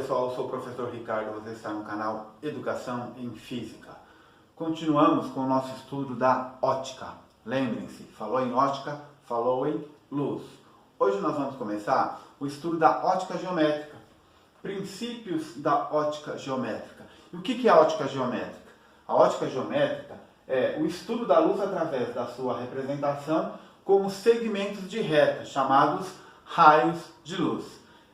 pessoal, eu sou o professor Ricardo, você está no canal Educação em Física. Continuamos com o nosso estudo da ótica. Lembrem-se, falou em ótica, falou em luz. Hoje nós vamos começar o estudo da ótica geométrica. Princípios da ótica geométrica. E o que é a ótica geométrica? A ótica geométrica é o estudo da luz através da sua representação como segmentos de reta, chamados raios de luz.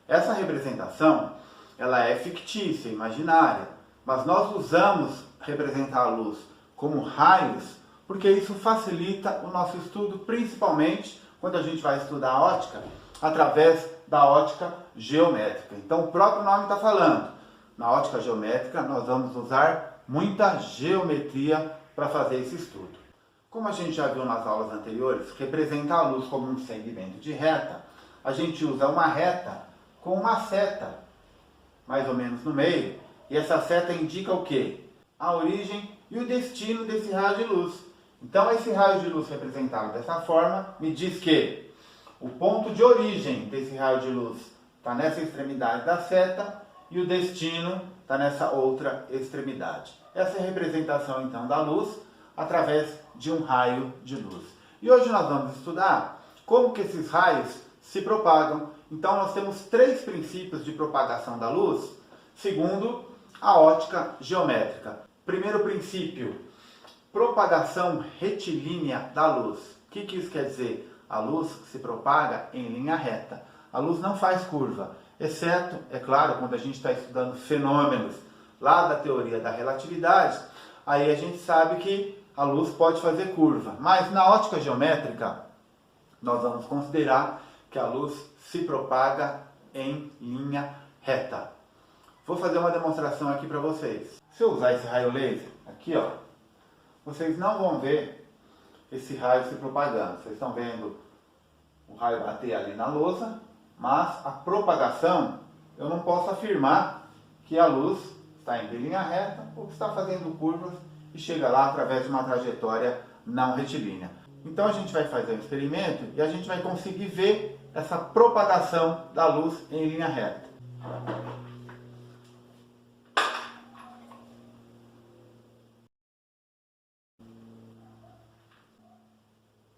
Essa representação, ela é fictícia, imaginária, mas nós usamos representar a luz como raios porque isso facilita o nosso estudo, principalmente quando a gente vai estudar a ótica através da ótica geométrica. Então o próprio nome está falando, na ótica geométrica nós vamos usar muita geometria para fazer esse estudo. Como a gente já viu nas aulas anteriores, representar a luz como um segmento de reta, a gente usa uma reta com uma seta, mais ou menos no meio, e essa seta indica o quê? A origem e o destino desse raio de luz. Então esse raio de luz representado dessa forma me diz que o ponto de origem desse raio de luz está nessa extremidade da seta e o destino está nessa outra extremidade. Essa é a representação então da luz através de um raio de luz. E hoje nós vamos estudar como que esses raios se propagam. Então nós temos três princípios de propagação da luz, segundo a ótica geométrica. Primeiro princípio, propagação retilínea da luz. O que isso quer dizer? A luz se propaga em linha reta. A luz não faz curva, exceto, é claro, quando a gente está estudando fenômenos lá da teoria da relatividade, aí a gente sabe que a luz pode fazer curva. Mas na ótica geométrica, nós vamos considerar que a luz se propaga em linha reta. Vou fazer uma demonstração aqui para vocês. Se eu usar esse raio laser, aqui ó, vocês não vão ver esse raio se propagando. Vocês estão vendo o raio bater ali na lousa, mas a propagação, eu não posso afirmar que a luz está indo em linha reta ou que está fazendo curvas e chega lá através de uma trajetória não retilínea. Então a gente vai fazer um experimento e a gente vai conseguir ver essa propagação da luz em linha reta.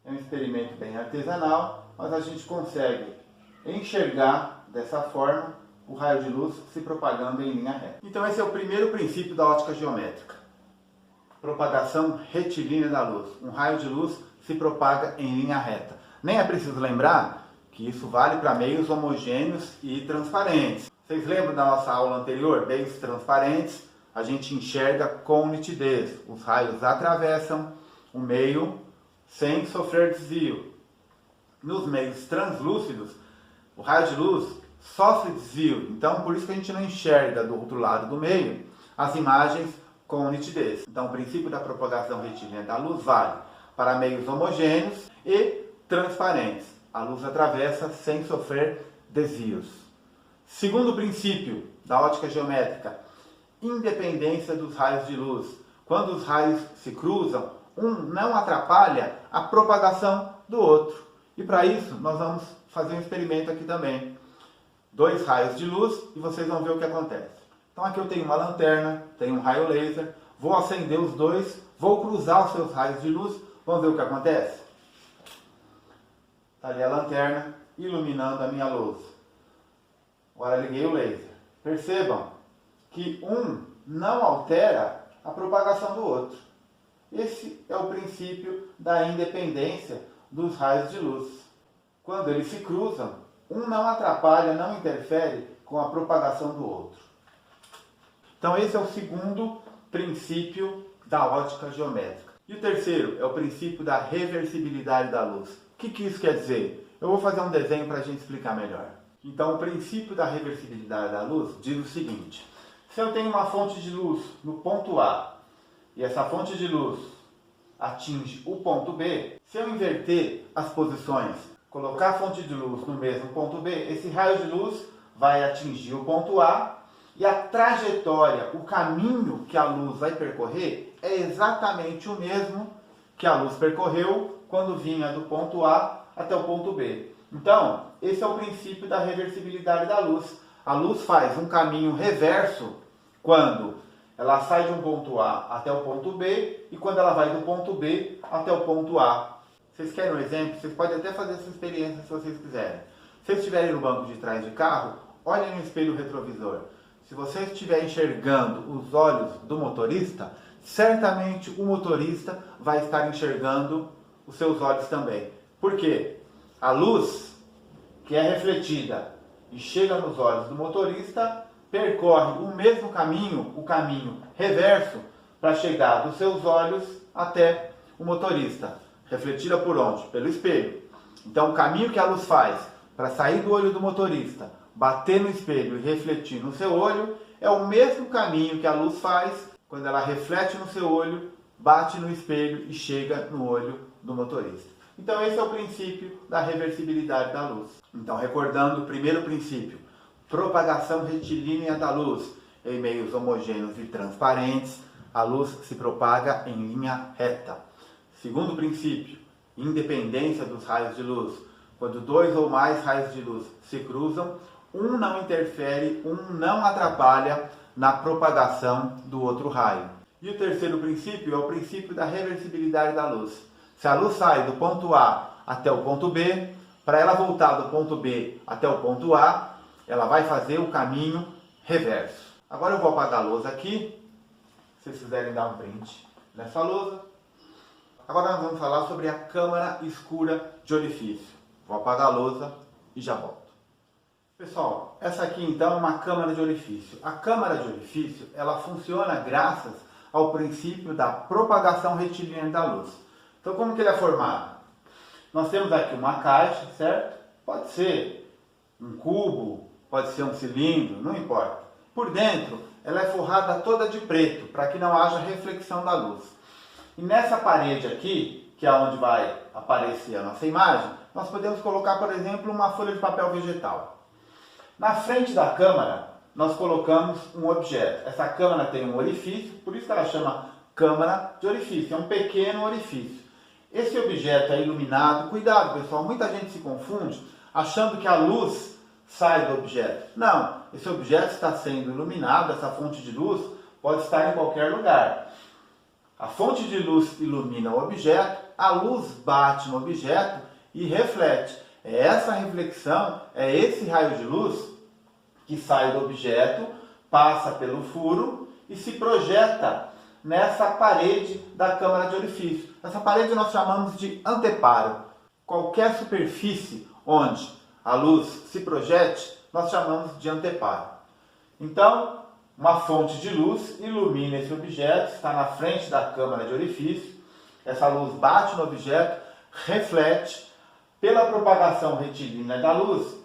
É um experimento bem artesanal, mas a gente consegue enxergar dessa forma o raio de luz se propagando em linha reta. Então esse é o primeiro princípio da ótica geométrica. Propagação retilínea da luz. Um raio de luz se propaga em linha reta. Nem é preciso lembrar que isso vale para meios homogêneos e transparentes. Vocês lembram da nossa aula anterior? Meios transparentes, a gente enxerga com nitidez. Os raios atravessam o meio sem sofrer desvio. Nos meios translúcidos, o raio de luz sofre desvio. Então, por isso que a gente não enxerga do outro lado do meio as imagens com nitidez. Então, o princípio da propagação retilínea da luz vale para meios homogêneos e transparentes. A luz atravessa sem sofrer desvios. Segundo princípio da ótica geométrica, independência dos raios de luz. Quando os raios se cruzam, um não atrapalha a propagação do outro. E para isso, nós vamos fazer um experimento aqui também. Dois raios de luz e vocês vão ver o que acontece. Então aqui eu tenho uma lanterna, tenho um raio laser, vou acender os dois, vou cruzar os seus raios de luz, vamos ver o que acontece? Está ali a lanterna iluminando a minha luz. Agora liguei o laser. Percebam que um não altera a propagação do outro. Esse é o princípio da independência dos raios de luz. Quando eles se cruzam, um não atrapalha, não interfere com a propagação do outro. Então esse é o segundo princípio da ótica geométrica. E o terceiro é o princípio da reversibilidade da luz. O que isso quer dizer? Eu vou fazer um desenho para a gente explicar melhor. Então o princípio da reversibilidade da luz diz o seguinte: se eu tenho uma fonte de luz no ponto A e essa fonte de luz atinge o ponto B, se eu inverter as posições, colocar a fonte de luz no mesmo ponto B, esse raio de luz vai atingir o ponto A e a trajetória, o caminho que a luz vai percorrer é exatamente o mesmo que a luz percorreu quando vinha do ponto A até o ponto B. Então, esse é o princípio da reversibilidade da luz. A luz faz um caminho reverso quando ela sai de um ponto A até o ponto B e quando ela vai do ponto B até o ponto A. Vocês querem um exemplo? Vocês podem até fazer essa experiência se vocês quiserem. Se vocês estiverem no banco de trás de carro, olhem no espelho retrovisor. Se você estiver enxergando os olhos do motorista, certamente o motorista vai estar enxergando os seus olhos também. Por quê? A luz que é refletida e chega nos olhos do motorista percorre o mesmo caminho, o caminho reverso, para chegar dos seus olhos até o motorista. Refletida por onde? Pelo espelho. Então o caminho que a luz faz para sair do olho do motorista, bater no espelho e refletir no seu olho, é o mesmo caminho que a luz faz quando ela reflete no seu olho, bate no espelho e chega no olho do motorista. Então esse é o princípio da reversibilidade da luz. Então, recordando o primeiro princípio, propagação retilínea da luz. Em meios homogêneos e transparentes, a luz se propaga em linha reta. Segundo princípio, independência dos raios de luz. Quando dois ou mais raios de luz se cruzam, um não interfere, um não atrapalha na propagação do outro raio. E o terceiro princípio é o princípio da reversibilidade da luz. Se a luz sai do ponto A até o ponto B, para ela voltar do ponto B até o ponto A, ela vai fazer o caminho reverso. Agora eu vou apagar a lousa aqui, se vocês quiserem dar um print nessa lousa. Agora nós vamos falar sobre a câmara escura de orifício. Vou apagar a lousa e já volto. Pessoal, essa aqui então é uma câmara de orifício. A câmara de orifício, ela funciona graças ao princípio da propagação retilínea da luz. Então como que ele é formado? Nós temos aqui uma caixa, certo? Pode ser um cubo, pode ser um cilindro, não importa. Por dentro, ela é forrada toda de preto, para que não haja reflexão da luz. E nessa parede aqui, que é onde vai aparecer a nossa imagem, nós podemos colocar, por exemplo, uma folha de papel vegetal. Na frente da câmara, nós colocamos um objeto. Essa câmara tem um orifício, por isso que ela chama câmara de orifício, é um pequeno orifício. Esse objeto é iluminado. Cuidado, pessoal, muita gente se confunde achando que a luz sai do objeto. Não, esse objeto está sendo iluminado, essa fonte de luz pode estar em qualquer lugar. A fonte de luz ilumina o objeto, a luz bate no objeto e reflete. É essa reflexão, é esse raio de luz que sai do objeto, passa pelo furo e se projeta nessa parede da câmara de orifício. Essa parede nós chamamos de anteparo. Qualquer superfície onde a luz se projete, nós chamamos de anteparo. Então, uma fonte de luz ilumina esse objeto, está na frente da câmara de orifício. Essa luz bate no objeto, reflete. Pela propagação retilínea da luz,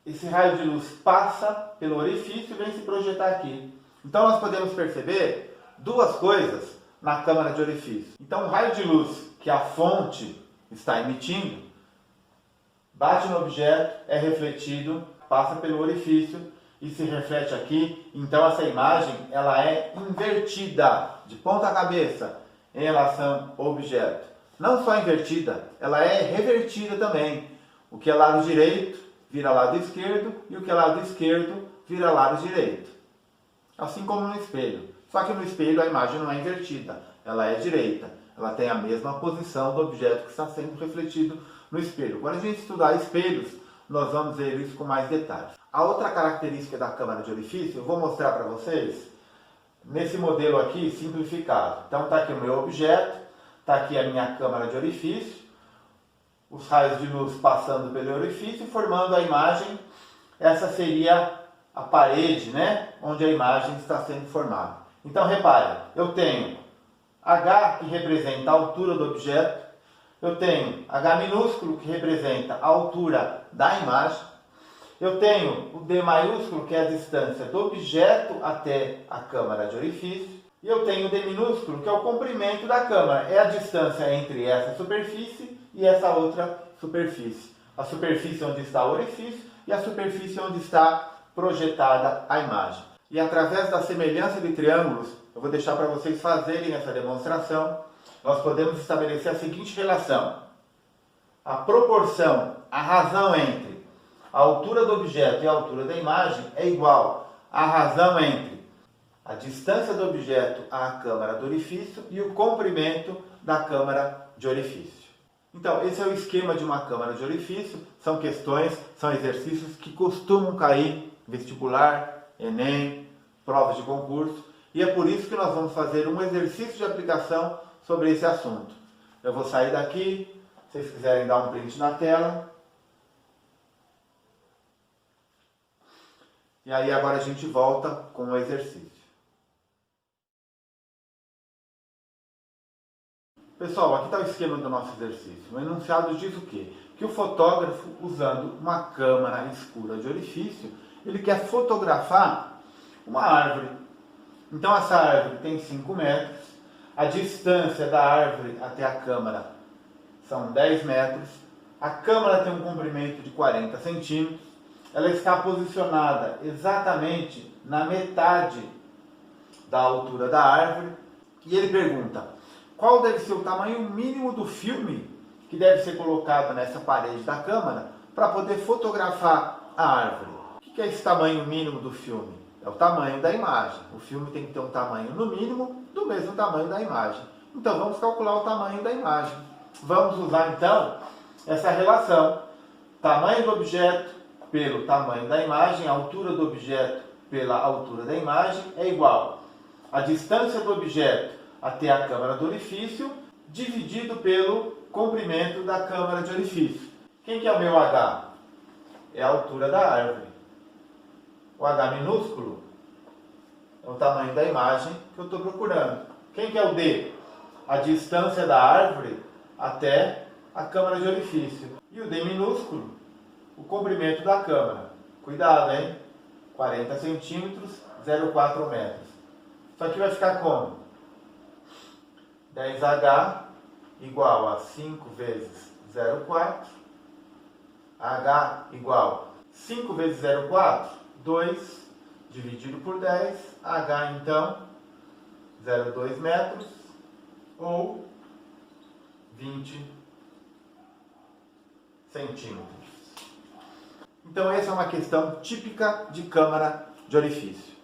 esse raio de luz passa pelo orifício e vem se projetar aqui. Então nós podemos perceber duas coisas na câmara de orifício. Então o raio de luz que a fonte está emitindo, bate no objeto, é refletido, passa pelo orifício e se reflete aqui. Então essa imagem ela é invertida de ponta cabeça em relação ao objeto. Não só invertida, ela é revertida também. O que é lado direito vira lado esquerdo e o que é lado esquerdo vira lado direito. Assim como no espelho. Só que no espelho a imagem não é invertida, ela é direita. Ela tem a mesma posição do objeto que está sendo refletido no espelho. Quando a gente estudar espelhos, nós vamos ver isso com mais detalhes. A outra característica da câmara de orifício, eu vou mostrar para vocês nesse modelo aqui simplificado. Então está aqui o meu objeto. Está aqui a minha câmara de orifício, os raios de luz passando pelo orifício, formando a imagem. Essa seria a parede, né, onde a imagem está sendo formada. Então, repare, eu tenho H, que representa a altura do objeto, eu tenho H minúsculo, que representa a altura da imagem, eu tenho o D maiúsculo, que é a distância do objeto até a câmara de orifício, e eu tenho o D minúsculo, que é o comprimento da câmara. É a distância entre essa superfície e essa outra superfície. A superfície onde está o orifício e a superfície onde está projetada a imagem. E através da semelhança de triângulos, eu vou deixar para vocês fazerem essa demonstração, nós podemos estabelecer a seguinte relação. A proporção, a razão entre a altura do objeto e a altura da imagem é igual à razão entre a distância do objeto à câmara do orifício e o comprimento da câmara de orifício. Então, esse é o esquema de uma câmara de orifício. São questões, são exercícios que costumam cair em vestibular, Enem, provas de concurso. E é por isso que nós vamos fazer um exercício de aplicação sobre esse assunto. Eu vou sair daqui, se vocês quiserem dar um print na tela. E aí agora a gente volta com o exercício. Pessoal, aqui está o esquema do nosso exercício. O enunciado diz o quê? Que o fotógrafo, usando uma câmera escura de orifício, ele quer fotografar uma árvore. Então essa árvore tem 5 metros, a distância da árvore até a câmera são 10 metros, a câmera tem um comprimento de 40 centímetros, ela está posicionada exatamente na metade da altura da árvore, e ele pergunta: qual deve ser o tamanho mínimo do filme que deve ser colocado nessa parede da câmera para poder fotografar a árvore? O que é esse tamanho mínimo do filme? É o tamanho da imagem. O filme tem que ter um tamanho, no mínimo, do mesmo tamanho da imagem. Então, vamos calcular o tamanho da imagem. Vamos usar, então, essa relação. Tamanho do objeto pelo tamanho da imagem, a altura do objeto pela altura da imagem, é igual a distância do objeto até a câmara do orifício, dividido pelo comprimento da câmara de orifício. Quem que é o meu H? É a altura da árvore. O H minúsculo é o tamanho da imagem que eu estou procurando. Quem que é o D? A distância da árvore até a câmara de orifício. E o D minúsculo, o comprimento da câmara. Cuidado, hein? 40 centímetros, 0,4 metros. Isso aqui vai ficar como? 10H igual a 5 vezes 0,4. H igual 5 vezes 0,4, 2 dividido por 10. H, então, 0,2 metros ou 20 centímetros. Então, essa é uma questão típica de câmara de orifício.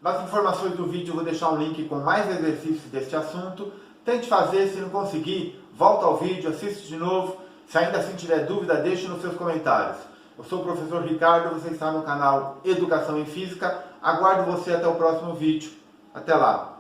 Nas informações do vídeo eu vou deixar um link com mais exercícios deste assunto. Tente fazer, se não conseguir, volta ao vídeo, assiste de novo. Se ainda assim tiver dúvida, deixe nos seus comentários. Eu sou o professor Ricardo, você está no canal Educação em Física. Aguardo você até o próximo vídeo. Até lá!